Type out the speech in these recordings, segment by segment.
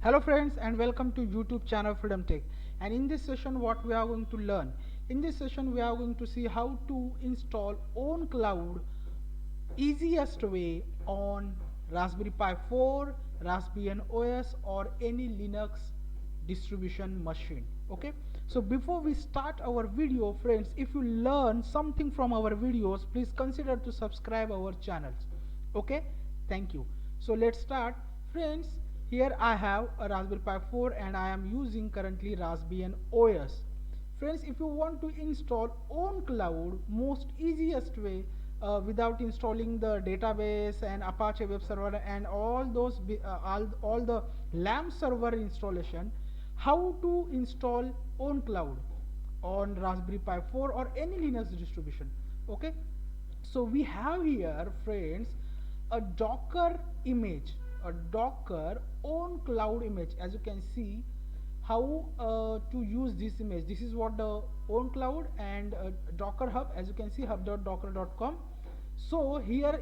Hello friends and welcome to YouTube channel Freedom Tech. And in this session what we are going to learn? In this session we are going to see how to install OwnCloud easiest way on Raspberry Pi 4, Raspbian OS or any Linux distribution machine. Okay, so before we start our video friends, if you learn something from our videos, please consider to subscribe our channels. Okay, thank you. So let's start friends. Here I have a Raspberry Pi 4 and I am using currently Raspbian OS. Friends, if you want to install OwnCloud, most easiest way without installing the database and Apache web server and all those all the LAMP server installation, how to install OwnCloud on Raspberry Pi 4 or any Linux distribution. Okay, so we have here friends a Docker image, a Docker OwnCloud image. As you can see how to use this image. This is what the OwnCloud and Docker Hub, as you can see hub.docker.com. So here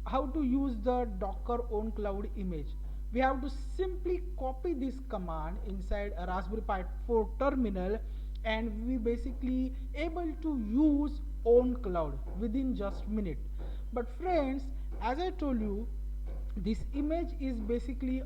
how to use the Docker OwnCloud image. We have to simply copy this command inside a Raspberry Pi 4 terminal and we basically able to use OwnCloud within just minute. But friends, as I told you, this image is basically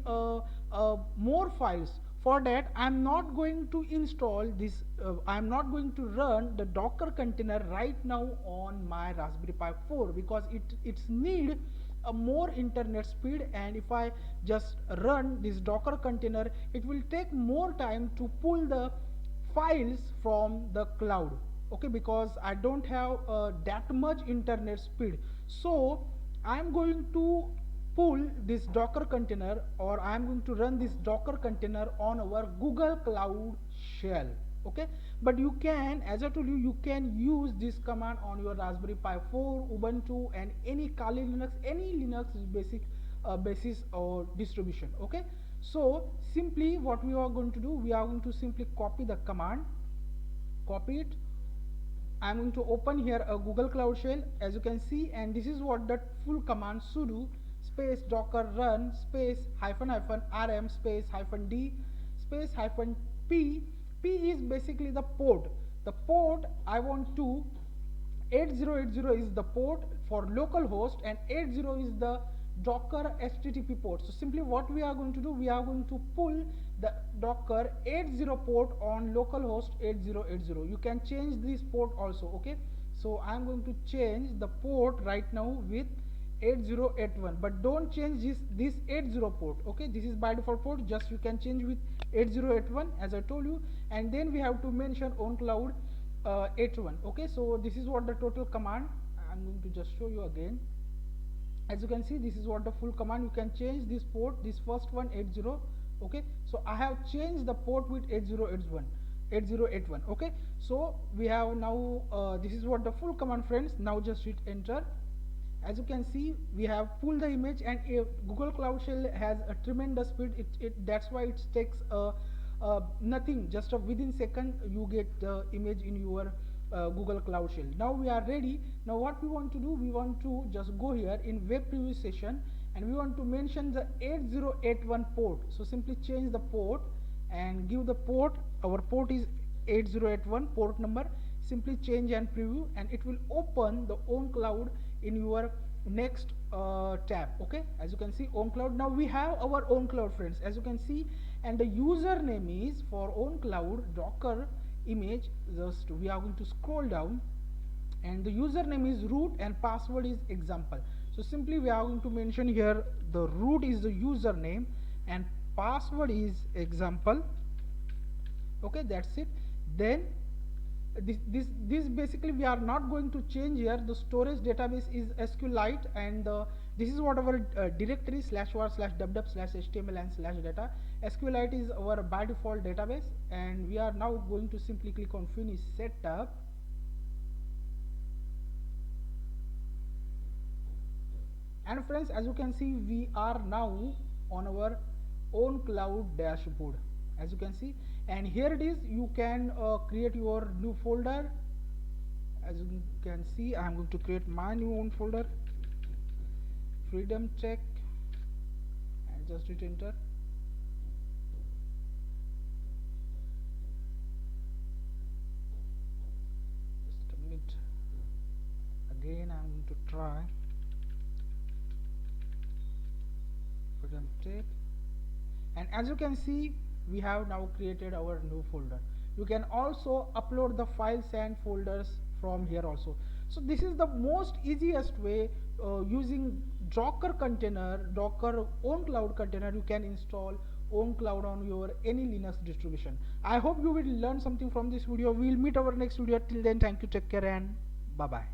more files. For that I'm not going to install this, I'm not going to run the Docker container right now on my Raspberry Pi 4 because it's need a more internet speed, and if I just run this Docker container it will take more time to pull the files from the cloud. Okay, because I don't have that much internet speed. So I'm going to pull this Docker container, or I'm going to run this Docker container on our Google Cloud Shell. Okay, but you can, as I told you, you can use this command on your Raspberry Pi 4, Ubuntu and any Kali Linux, any Linux basic basis or distribution. Okay, so simply what we are going to do, we are going to simply copy the command, copy it. I'm going to open here a Google Cloud Shell, as you can see, and this is what the full command: sudo space docker run space hyphen hyphen rm space hyphen d space hyphen p. P is basically the port. The port I want to 8080 is the port for localhost and 80 is the Docker HTTP port. So simply what we are going to do, we are going to pull the Docker 80 port on localhost 8080. You can change this port also. Okay, so I am going to change the port right now with 8081, but don't change this 80 port. Okay, this is by default port, just you can change with 8081 as I told you. And then we have to mention OwnCloud 81. Okay, so this is what the total command. I'm going to just show you again. As you can see, this is what the full command. You can change this port, this first one 80. Okay, so I have changed the port with 8081. Okay, so we have now this is what the full command friends. Now just hit enter. As you can see, we have pulled the image, and Google Cloud Shell has a tremendous speed. That's why it takes nothing, just within second you get the image in your Google Cloud Shell. Now we are ready. Now what we want to do, we want to just go here in web preview session and we want to mention the 8081 port. So simply change the port and give the port. Our port is 8081 port number. Simply change and preview and it will open the OwnCloud in your next tab. Okay, as you can see OwnCloud. Now we have our OwnCloud friends, as you can see, and the username is for OwnCloud Docker image. Just we are going to scroll down and the username is root and password is example. So simply we are going to mention here the root is the username and password is example. Okay, that's it. Then this basically we are not going to change here. The storage database is SQLite, and this is what our directory /var/www/html and /data. SQLite is our by default database, and we are now going to simply click on finish setup. And friends, as you can see, we are now on our OwnCloud dashboard, as you can see, and here it is. You can create your new folder. As you can see, I am going to create my new own folder, Freedom Tech, and just hit enter. again I'm going to try freedom tech, and as you can see we have now created our new folder. You can also upload the files and folders from here also. So this is the most easiest way, using Docker container, Docker own cloud container, you can install own cloud on your any Linux distribution. I hope you will learn something from this video. We'll meet our next video. Till then, thank you, take care, and bye bye.